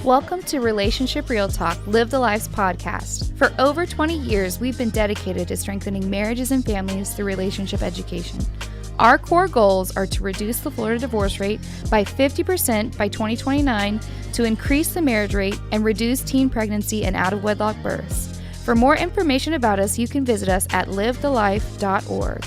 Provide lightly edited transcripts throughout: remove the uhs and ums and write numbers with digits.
Welcome to Relationship Real Talk, Live the Life's podcast. For over 20 years, we've been dedicated to strengthening marriages and families through relationship education. Our core goals are to reduce the Florida divorce rate by 50% by 2029, to increase the marriage rate, and reduce teen pregnancy and out-of-wedlock births. For more information about us, you can visit us at livethelife.org.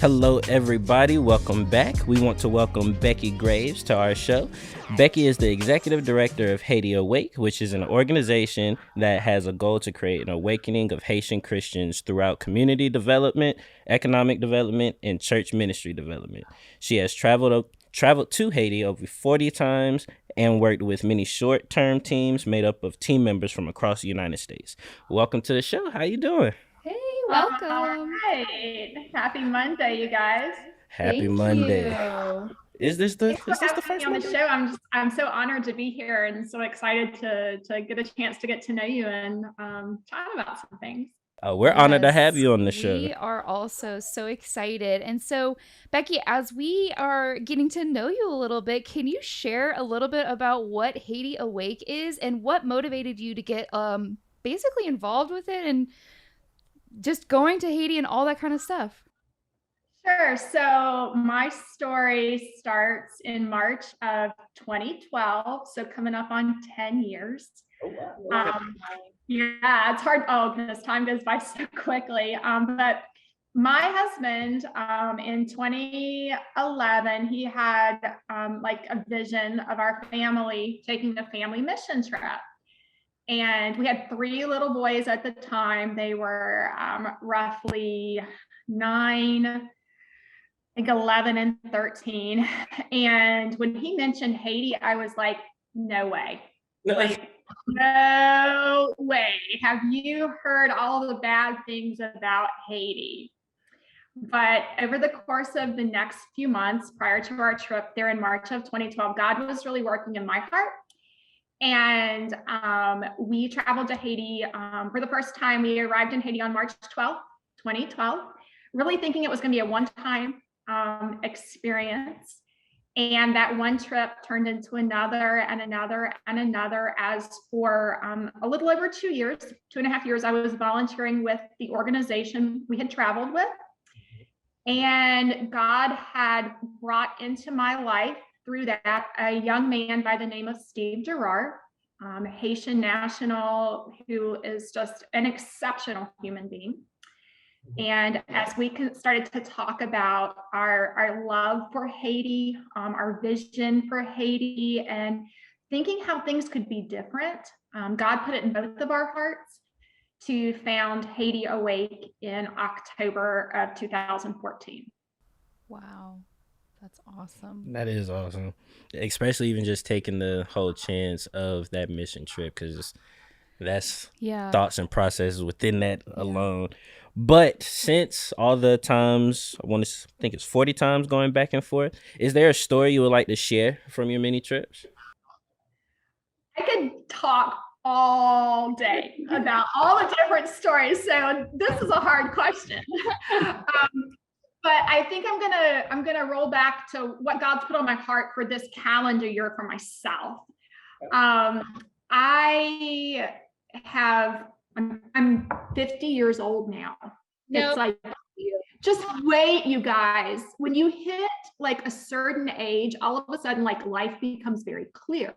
Hello, everybody. Welcome back. We want to welcome Becky Graves to our show. Becky is the executive director of Haiti Awake, which is an organization that has a goal to create an awakening of Haitian Christians throughout community development, economic development, and church ministry development. She has traveled to Haiti over 40 times and worked with many short-term teams made up of team members from across the United States. Welcome to the show. How you doing? Hey, welcome. All right. Happy Monday, you guys. Happy Thank Monday. you. Is this the Thanks for having first me on the Monday? show. I'm so honored to be here and so excited to get a chance to get to know you and chat about some things. Oh, we're honored to have you on the show. We are also so excited. And so, Becky, as we are getting to know you a little bit, can you share a little bit about what Haiti Awake is and what motivated you to get basically involved with it and just going to Haiti and all that kind of stuff? Sure. So my story starts in March of 2012. So coming up on 10 years. Oh, wow. Yeah, it's hard. Oh, goodness, time goes by so quickly. But my husband, in 2011, he had like a vision of our family taking a family mission trip. And we had 3 little boys at the time. They were roughly 9, I think 11 and 13. And when he mentioned Haiti, I was like, no way. Like, no way. Have you heard all the bad things about Haiti? But over the course of the next few months prior to our trip there in March of 2012, God was really working in my heart. And we traveled to Haiti for the first time. We arrived in Haiti on March 12th, 2012, really thinking it was going to be a one-time experience. And that one trip turned into another and another and another, as for a little over 2 years, 2.5 years, I was volunteering with the organization we had traveled with. And God had brought into my life through that a young man by the name of Steve Gerard, Haitian national, who is just an exceptional human being. And as we started to talk about our love for Haiti, our vision for Haiti, and thinking how things could be different, God put it in both of our hearts to found Haiti Awake in October of 2014. Wow. That's awesome. That is awesome. Especially even just taking the whole chance of that mission trip, because that's thoughts and processes within that alone. But since all the times, I think it's 40 times going back and forth, is there a story you would like to share from your mini trips? I could talk all day about all the different stories. So this is a hard question. But I think I'm gonna roll back to what God's put on my heart for this calendar year for myself. I'm 50 years old now. Nope. It's like, just wait, you guys. When you hit like a certain age, all of a sudden, like, life becomes very clear.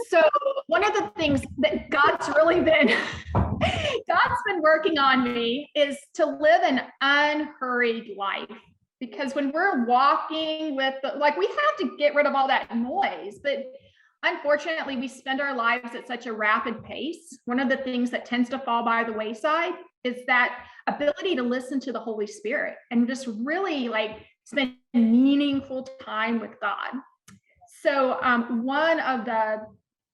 So one of the things that God's been working on me is to live an unhurried life. Because when we're walking we have to get rid of all that noise, but unfortunately, we spend our lives at such a rapid pace. One of the things that tends to fall by the wayside is that ability to listen to the Holy Spirit and just really spend meaningful time with God. So one of the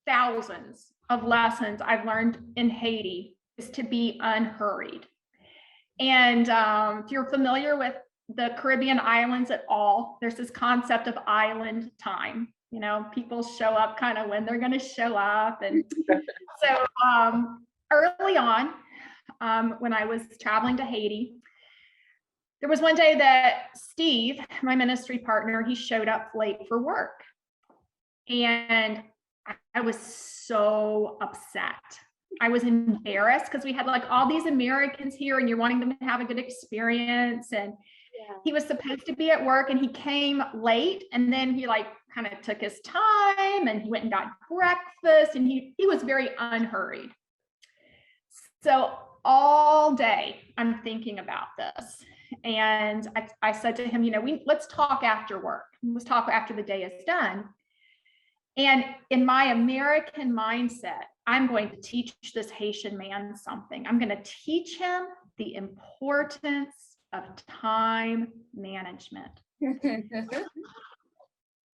thousands of lessons I've learned in Haiti is to be unhurried. And if you're familiar with the Caribbean islands at all, there's this concept of island time. You know, people show up kind of when they're going to show up. And so early on, when I was traveling to Haiti, there was one day that Steve, my ministry partner, he showed up late for work. And I was so upset. I was embarrassed because we had like all these Americans here and you're wanting them to have a good experience. And he was supposed to be at work and he came late, and then he like kind of took his time and he went and got breakfast, and he was very unhurried. So all day I'm thinking about this. And I said to him, let's talk after work. Let's talk after the day is done. And in my American mindset, I'm going to teach this Haitian man something. I'm going to teach him the importance of time management.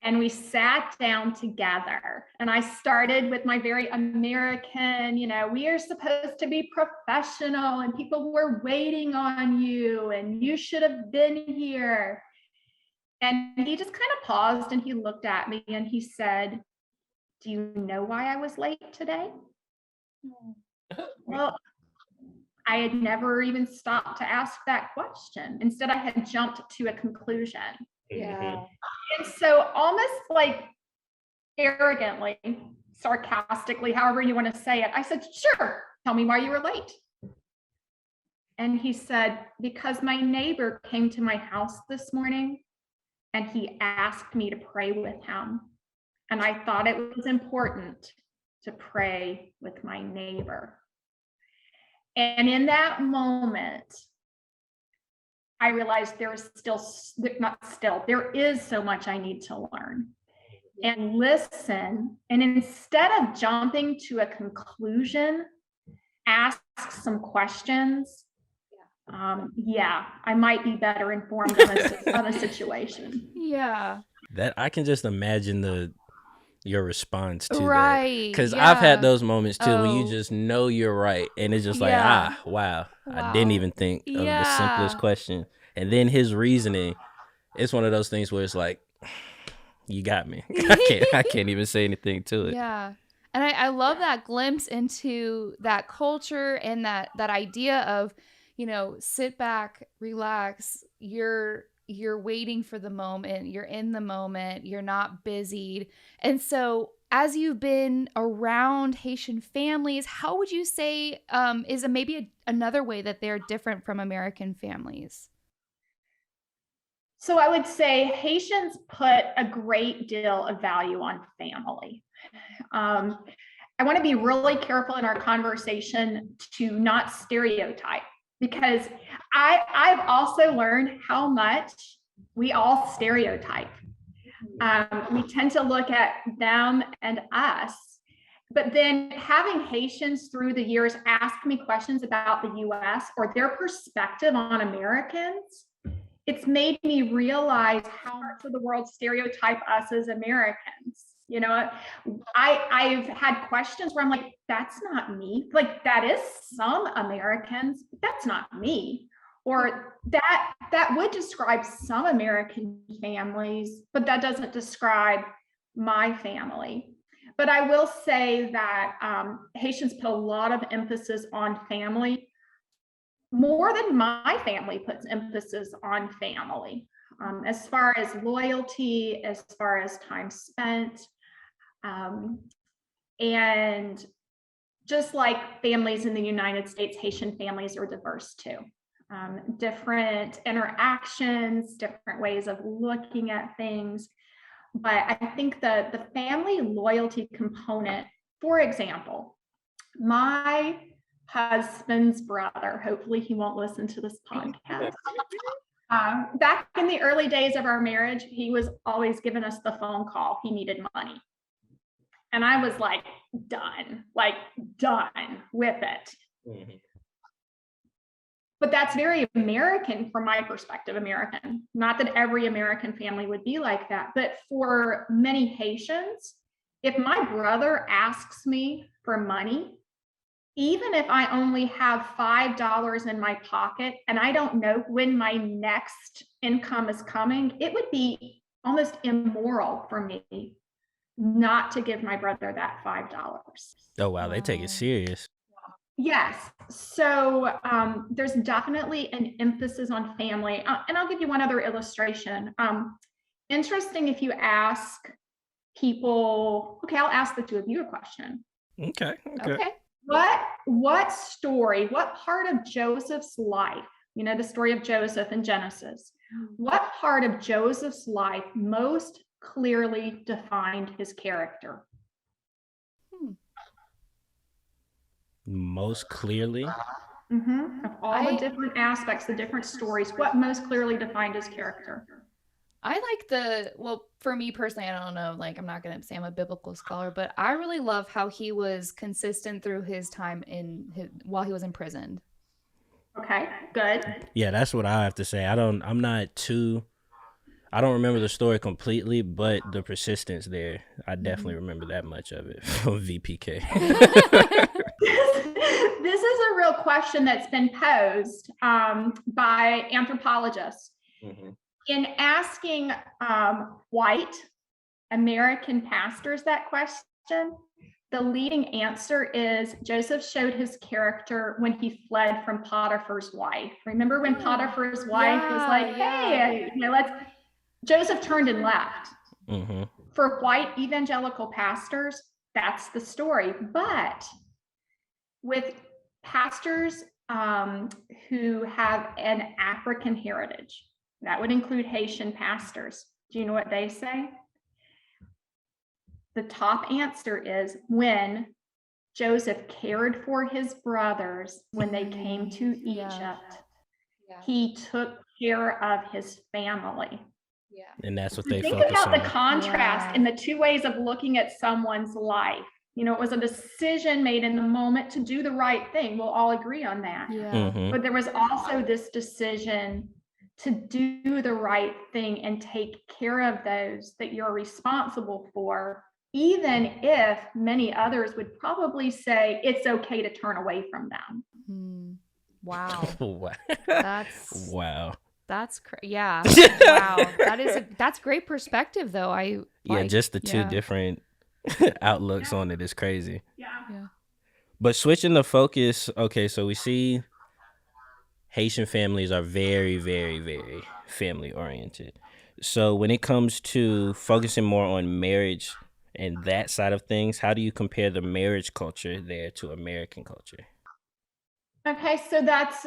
And we sat down together, and I started with my very American, we are supposed to be professional and people were waiting on you and you should have been here. And he just kind of paused and he looked at me and he said, "Do you know why I was late today?" Well, I had never even stopped to ask that question. Instead, I had jumped to a conclusion. Yeah. And so almost like arrogantly, sarcastically, however you want to say it, I said, "Sure, tell me why you were late." And he said, "Because my neighbor came to my house this morning and he asked me to pray with him. And I thought it was important to pray with my neighbor." And in that moment, I realized there is there is so much I need to learn and listen. And instead of jumping to a conclusion, ask some questions. I might be better informed on a situation. Yeah. That I can just imagine your response to Right. Because yeah. I've had those moments too when you Oh. just know you're right, and it's just like, Yeah. wow, I Wow. didn't even think of the simplest Yeah. question. And then his reasoning, it's one of those things where it's like, you got me. I can't even say anything to it. Yeah. And I love that glimpse into that culture and that idea of, sit back, relax. You're waiting for the moment. You're in the moment. You're not busied. And so as you've been around Haitian families, how would you say is maybe another way that they're different from American families? So I would say Haitians put a great deal of value on family. I want to be really careful in our conversation to not stereotype, because I've also learned how much we all stereotype. We tend to look at them and us. But then having Haitians through the years ask me questions about the US or their perspective on Americans, it's made me realize how much of the world stereotype us as Americans. I've had questions where I'm like, that's not me. Like, that is some Americans, but that's not me. Or that would describe some American families, but that doesn't describe my family. But I will say that Haitians put a lot of emphasis on family, more than my family puts emphasis on family, as far as loyalty, as far as time spent. And just like families in the United States, Haitian families are diverse too. Different interactions, different ways of looking at things. But I think the family loyalty component, for example, my husband's brother, hopefully he won't listen to this podcast. Back in the early days of our marriage, he was always giving us the phone call. He needed money. And I was like, done with it. Mm-hmm. But that's very American from my perspective, American. Not that every American family would be like that, but for many Haitians, if my brother asks me for money, even if I only have $5 in my pocket and I don't know when my next income is coming, it would be almost immoral for me not to give my brother that $5. Oh, wow. They take it serious. Yes. So there's definitely an emphasis on family. And I'll give you one other illustration. Interesting, if you ask people, okay, I'll ask the two of you a question. Okay. What story, what part of Joseph's life, the story of Joseph in Genesis, what part of Joseph's life most clearly defined his character? Most clearly? Of all the different aspects, the different stories, what most clearly defined his character? I like for me personally, I don't know, like, I'm not going to say I'm a biblical scholar, but I really love how he was consistent through his time while he was imprisoned. Okay, good. Yeah, that's what I have to say. I don't remember the story completely, but the persistence there, I definitely remember that much of it from VPK. This is a real question that's been posed by anthropologists. In asking white American pastors that question, the leading answer is Joseph showed his character when he fled from Potiphar's wife. Remember when Potiphar's wife was like, hey, Joseph turned and left. For white evangelical pastors, that's the story. But with pastors who have an African heritage, that would include Haitian pastors. Do you know what they say? The top answer is when Joseph cared for his brothers when they came to Egypt, he took care of his family. And that's what they think focus about on. the contrast in the two ways of looking at someone's life. It was a decision made in the moment to do the right thing. We'll all agree on that. But there was also this decision to do the right thing and take care of those that you're responsible for, even if many others would probably say it's okay to turn away from them. Wow. Wow. That's yeah. Wow. That's great perspective though. Just the two different outlooks on it is crazy. Yeah. But switching the focus, okay, so we see Haitian families are very, very, very family oriented. So when it comes to focusing more on marriage and that side of things, how do you compare the marriage culture there to American culture? Okay, so that's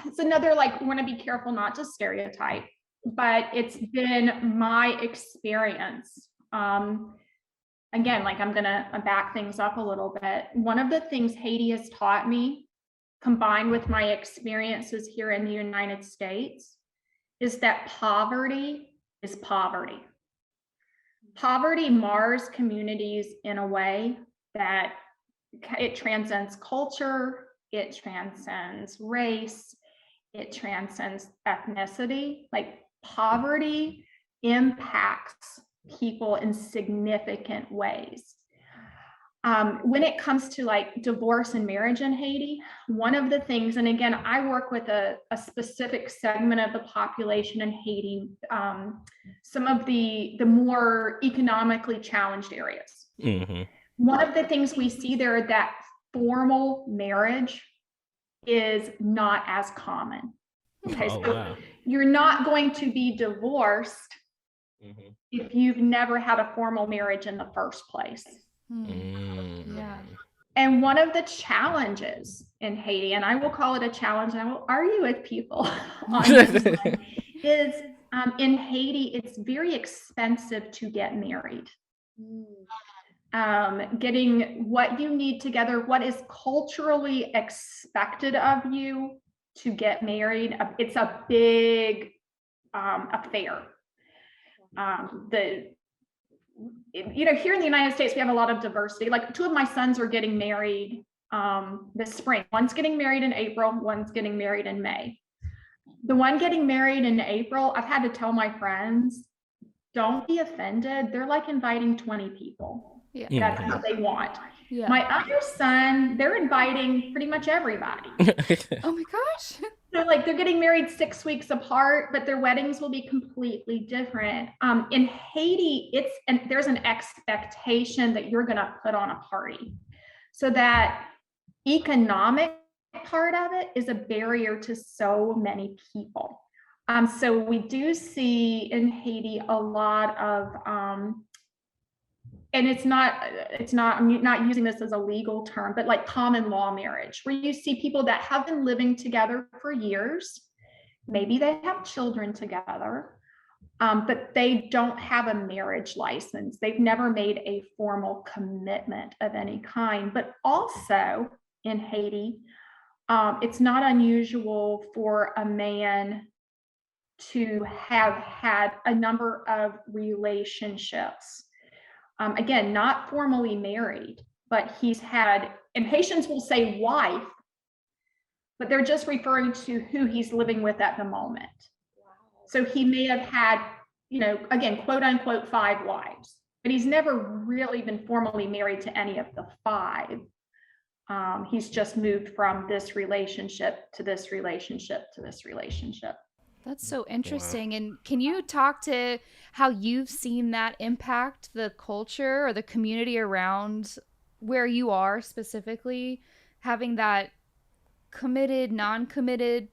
it's another, we want to be careful not to stereotype, but it's been my experience. Again, I'm gonna back things up a little bit. One of the things Haiti has taught me, combined with my experiences here in the United States, is that poverty is poverty. Poverty mars communities in a way that it transcends culture, it transcends race, it transcends ethnicity. Poverty impacts people in significant ways. When it comes to divorce and marriage in Haiti, one of the things, and again, I work with a specific segment of the population in Haiti, some of the more economically challenged areas. One of the things we see there that formal marriage is not as common. Okay, wow. You're not going to be divorced if you've never had a formal marriage in the first place. Yeah. And one of the challenges in Haiti, and I will call it a challenge, and I will argue with people on this one, is in Haiti, it's very expensive to get married. Getting what you need together, what is culturally expected of you to get married, it's a big affair. Here in the United States, we have a lot of diversity. Two of my sons are getting married this spring. One's getting married in April, one's getting married in May. The one getting married in April, I've had to tell my friends, don't be offended. They're inviting 20 people. That's what they want. My other son, they're inviting pretty much everybody. Oh my gosh. So they're getting married 6 weeks apart, but their weddings will be completely different. In Haiti, there's an expectation that you're gonna put on a party. So that economic part of it is a barrier to so many people. So we do see in Haiti a lot of and it's not, I'm not using this as a legal term, but like common law marriage, where you see people that have been living together for years, maybe they have children together, but they don't have a marriage license. They've never made a formal commitment of any kind. But also in Haiti, it's not unusual for a man to have had a number of relationships. Again, not formally married, but he's had, and Haitians will say wife, but they're just referring to who he's living with at the moment. So he may have had, again, quote unquote, 5 wives, but he's never really been formally married to any of the 5. He's just moved from this relationship to this relationship to this relationship. That's so interesting. Wow. And can you talk to how you've seen that impact the culture or the community around where you are specifically, having that committed, non-committed,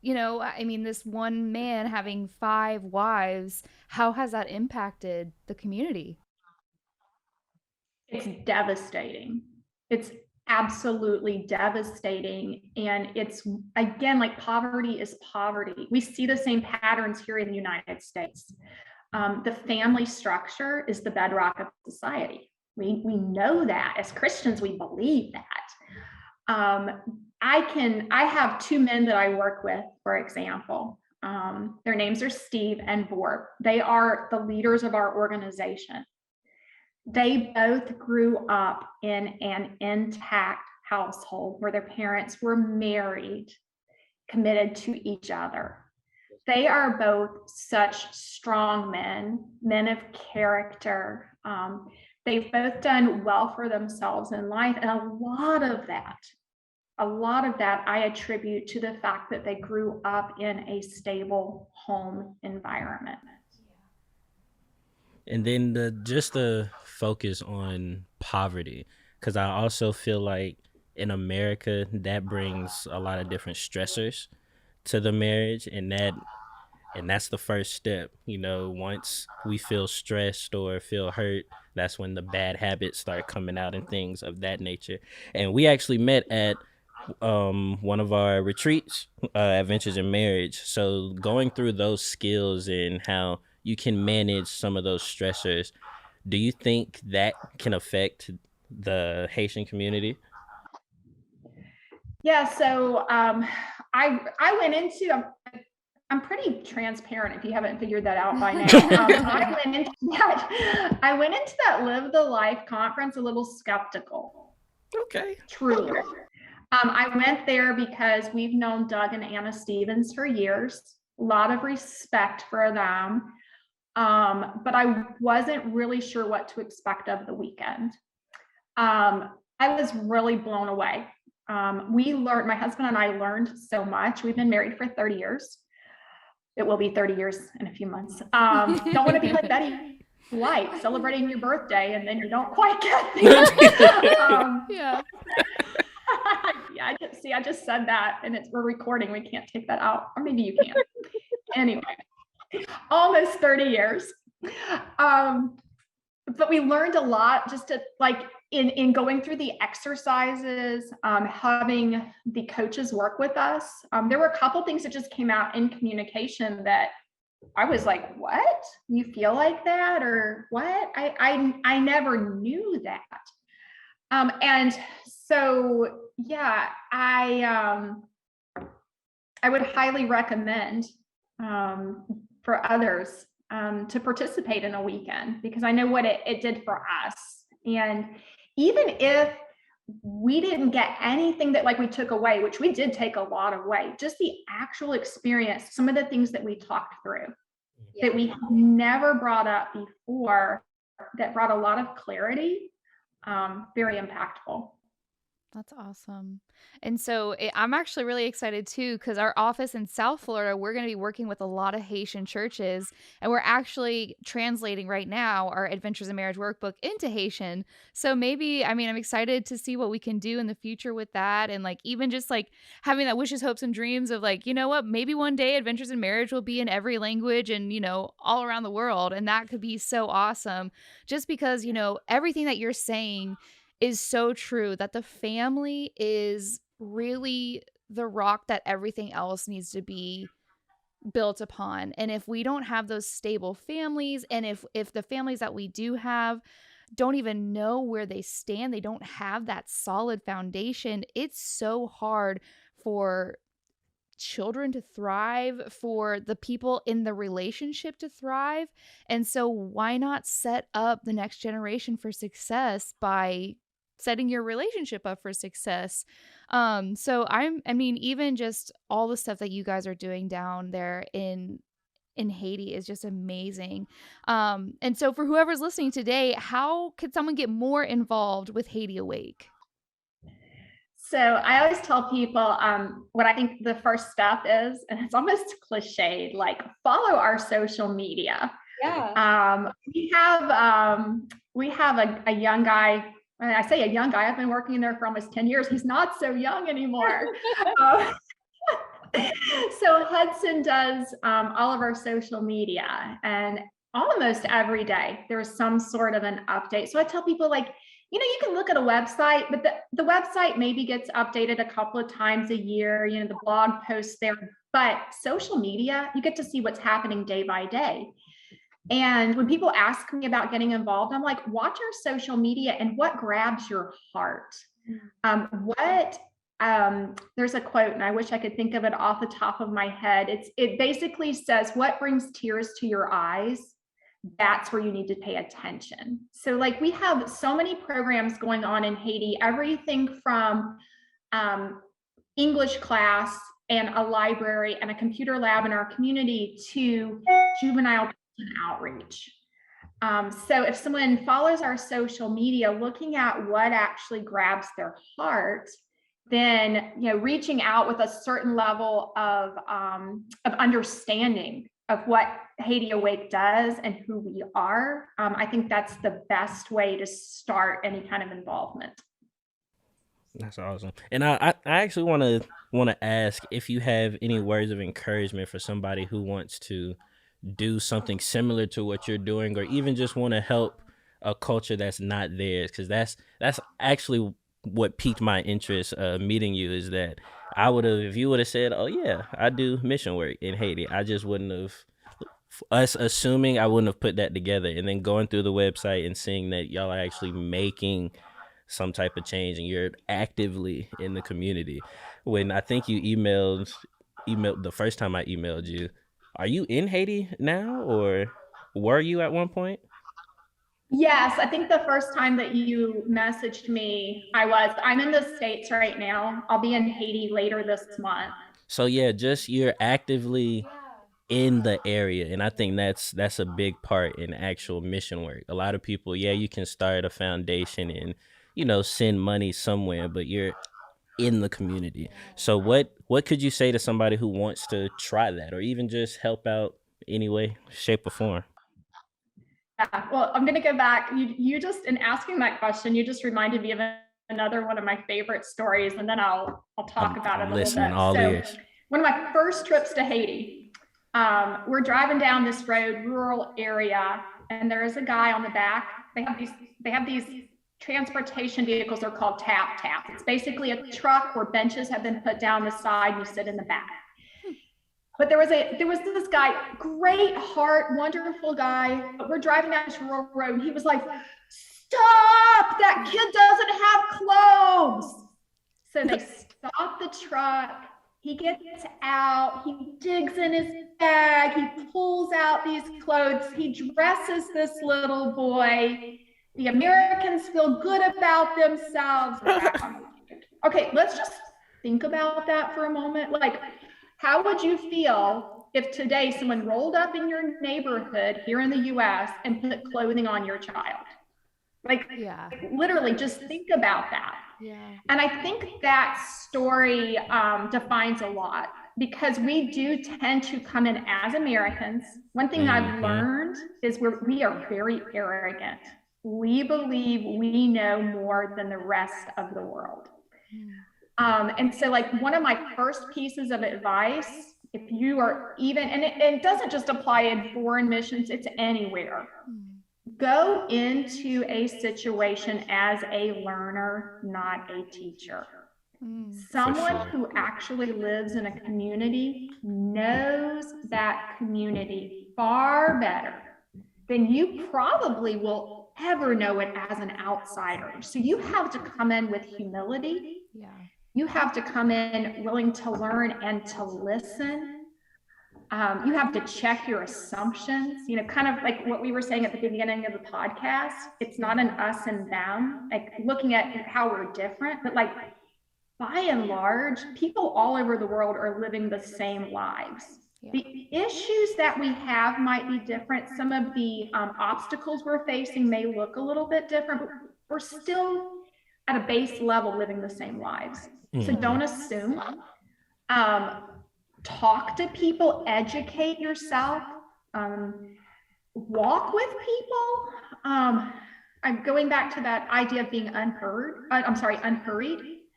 this one man having 5 wives, how has that impacted the community? It's devastating. It's absolutely devastating. And it's, again, like poverty is poverty. We see the same patterns here in the United States. The family structure is the bedrock of society. We know that as Christians, we believe that. I have 2 men that I work with, for example. Their names are Steve and Borb. They are the leaders of our organization. They both grew up in an intact household where their parents were married, committed to each other. They are both such strong men of character. They've both done well for themselves in life. And a lot of that I attribute to the fact that they grew up in a stable home environment. And then the focus on poverty, because I also feel like in America that brings a lot of different stressors to the marriage, and that's the first step. Once we feel stressed or feel hurt, that's when the bad habits start coming out and things of that nature. And we actually met at one of our retreats, Adventures in Marriage. So going through those skills and how you can manage some of those stressors, do you think that can affect the Haitian community? Yeah, so I went into, I'm pretty transparent if you haven't figured that out by now. I went into that Live the Life conference a little skeptical. Okay. Truly. I went there because we've known Doug and Anna Stevens for years, a lot of respect for them. But I wasn't really sure what to expect of the weekend. I was really blown away. My husband and I learned so much. We've been married for 30 years. It will be 30 years in a few months. Don't want to be like Betty White celebrating your birthday and then you don't quite get there. Yeah. Yeah, I just said that and we're recording. We can't take that out, or maybe you can. Anyway, almost 30 years. But we learned a lot just to in going through the exercises, having the coaches work with us. There were a couple things that just came out in communication that I was like, what? You feel like that? Or what? I never knew that. And so, yeah, I would highly recommend for others to participate in a weekend, because I know what it did for us. And even if we didn't get anything that we took away, which we did take a lot away, just the actual experience, some of the things that we talked through that we never brought up before, that brought a lot of clarity, very impactful. That's awesome. And so I'm actually really excited too, because our office in South Florida, we're going to be working with a lot of Haitian churches, and we're actually translating right now our Adventures in Marriage workbook into Haitian. So maybe, I mean, I'm excited to see what we can do in the future with that. And like, even just like having that wishes, hopes, and dreams of like, you know what, maybe one day Adventures in Marriage will be in every language and, you know, all around the world. And that could be so awesome just because, you know, everything that you're saying is so true, that the family is really the rock that everything else needs to be built upon. And if we don't have those stable families, and if the families that we do have don't even know where they stand, they don't have that solid foundation, it's so hard for children to thrive, for the people in the relationship to thrive. And so why not set up the next generation for success by setting your relationship up for success? So I mean, even just all the stuff that you guys are doing down there in Haiti is just amazing. And so for whoever's listening today, how could someone get more involved with Haiti Awake? So I always tell people what I think the first step is, and it's almost cliched, like follow our social media. Yeah. We have a young guy. And I say a young guy. I've been working there for almost 10 years. He's not so young anymore. Uh, so Hudson does all of our social media, and almost every day there's some sort of an update. So I tell people, like, you know, you can look at a website, but the website maybe gets updated a couple of times a year, you know, the blog posts there, but social media, you get to see what's happening day by day. And when people ask me about getting involved, I'm like, watch our social media and what grabs your heart. There's a quote, and I wish I could think of it off the top of my head. It basically says, what brings tears to your eyes, that's where you need to pay attention. So like, we have so many programs going on in Haiti, everything from English class and a library and a computer lab in our community to juvenile outreach. So if someone follows our social media, looking at what actually grabs their heart, then, you know, reaching out with a certain level of understanding of what Haiti Awake does and who we are, I think that's the best way to start any kind of involvement. That's awesome. And I actually want to ask if you have any words of encouragement for somebody who wants to do something similar to what you're doing, or even just want to help a culture that's not theirs, because that's actually what piqued my interest meeting you, is that I would have, if you would have said, oh yeah, I do mission work in Haiti, I just wouldn't have, us assuming, I wouldn't have put that together. And then going through the website and seeing that y'all are actually making some type of change and you're actively in the community. When I think you emailed the first time I emailed you, are you in Haiti now, or were you at one point? Yes, I think the first time that you messaged me, I'm in the States right now. I'll be in Haiti later this month. So yeah, just you're actively in the area, and I think that's a big part in actual mission work. A lot of people, yeah, you can start a foundation and, you know, send money somewhere, but you're in the community. So what could you say to somebody who wants to try that, or even just help out any way, shape, or form? Yeah, well, I'm going to go back. You just, in asking that question, you just reminded me of another one of my favorite stories, and then I'll talk about it a little bit. All ears. One of my first trips to Haiti, we're driving down this road, rural area, and there is a guy on the back. They have these transportation vehicles are called tap. It's basically a truck where benches have been put down the side and you sit in the back. But there was this guy, great heart, wonderful guy, but we're driving down this rural road and he was like, stop, that kid doesn't have clothes. So they stop the truck, he gets out, he digs in his bag, he pulls out these clothes, he dresses this little boy. The Americans feel good about themselves. Okay, let's just think about that for a moment. Like, how would you feel if today someone rolled up in your neighborhood here in the US and put clothing on your child? Like, yeah, literally just think about that. And I think that story defines a lot, because we do tend to come in as Americans. One thing I've learned is we are very arrogant. We believe we know more than the rest of the world. And so like one of my first pieces of advice, if you are even, and it doesn't just apply in foreign missions, it's anywhere. Go into a situation as a learner, not a teacher. Someone who actually lives in a community knows that community far better than you probably will ever know it as an outsider. So you have to come in with humility. You have to come in willing to learn and to listen. You have to check your assumptions, kind of like what we were saying at the beginning of the podcast. It's not an us and them, like looking at how we're different, but like by and large, people all over the world are living the same lives. The issues that we have might be different. Some of the obstacles we're facing may look a little bit different, but we're still at a base level living the same lives. So don't assume. Talk to people, educate yourself, walk with people. I'm going back to that idea of being unhurried.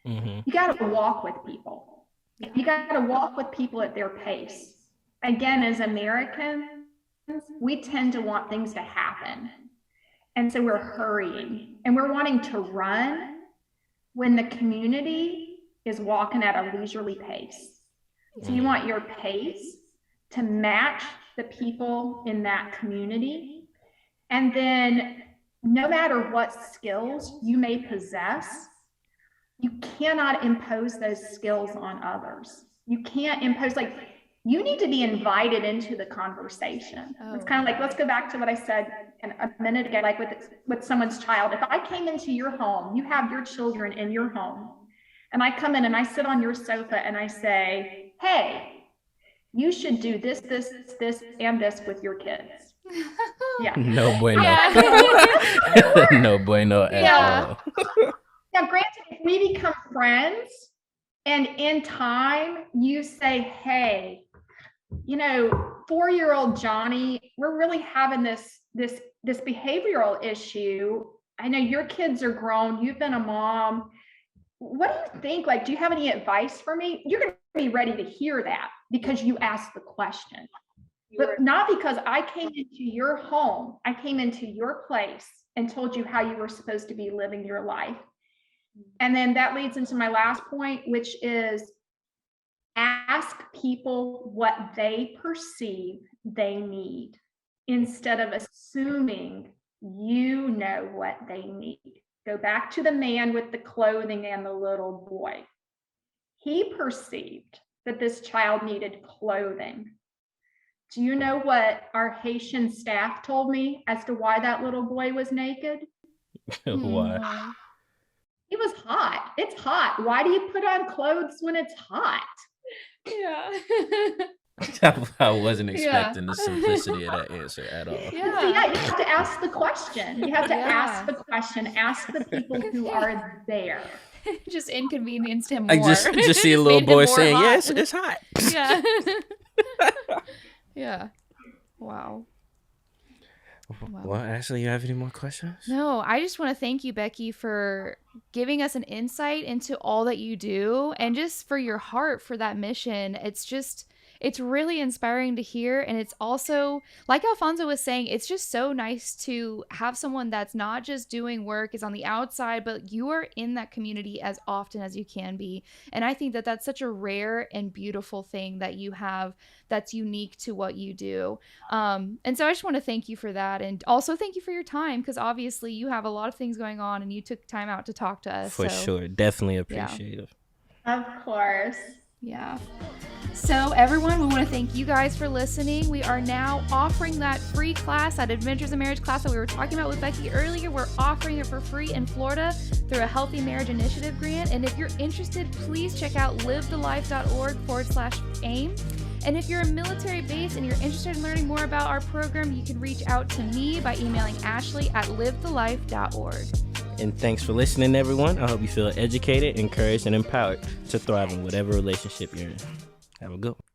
You got to walk with people. You got to walk with people at their pace. Again, as Americans, we tend to want things to happen. And so we're hurrying and we're wanting to run when the community is walking at a leisurely pace. So you want your pace to match the people in that community. And then no matter what skills you may possess, you cannot impose those skills on others. You can't impose, like, you need to be invited into the conversation. It's kind of like, let's go back to what I said a minute ago, like with someone's child. If I came into your home, you have your children in your home, and I come in and I sit on your sofa and I say, hey, you should do this, and this with your kids. No bueno. No bueno at all. Now, granted, if we become friends and in time you say, hey, 4-year-old Johnny, we're really having this behavioral issue. I know your kids are grown. You've been a mom. What do you think? Like, do you have any advice for me? You're going to be ready to hear that because you asked the question, but not because I came into your home. I came into your place and told you how you were supposed to be living your life. And then that leads into my last point, which is ask people what they perceive they need instead of assuming you know what they need. Go back to the man with the clothing and the little boy. He perceived that this child needed clothing. Do you know what our Haitian staff told me as to why that little boy was naked? Why? It was hot. It's hot. Why do you put on clothes when it's hot? I wasn't expecting the simplicity of that answer at all. So you have to ask the question. You have to ask the question. Ask the people who are there. Just inconvenienced him more. I just see a little boy saying, yes, it's hot. Yeah. Wow. Well, Ashley, you have any more questions? No, I just want to thank you, Becky, for giving us an insight into all that you do and just for your heart for that mission. It's really inspiring to hear. And it's also, like Alfonso was saying, it's just so nice to have someone that's not just doing work, is on the outside, but you are in that community as often as you can be. And I think that that's such a rare and beautiful thing that you have that's unique to what you do. And so I just want to thank you for that. And also thank you for your time, because obviously you have a lot of things going on and you took time out to talk to us. For sure. Definitely appreciate it. Of course. Yeah. So everyone, we want to thank you guys for listening. We are now offering that free class, that Adventures in Marriage class that we were talking about with Becky earlier. We're offering it for free in Florida through a Healthy Marriage Initiative grant. And if you're interested, please check out livethelife.org/aim. And if you're a military base and you're interested in learning more about our program, you can reach out to me by emailing Ashley at livethelife.org. And thanks for listening, everyone. I hope you feel educated, encouraged, and empowered to thrive in whatever relationship you're in. Have a good one.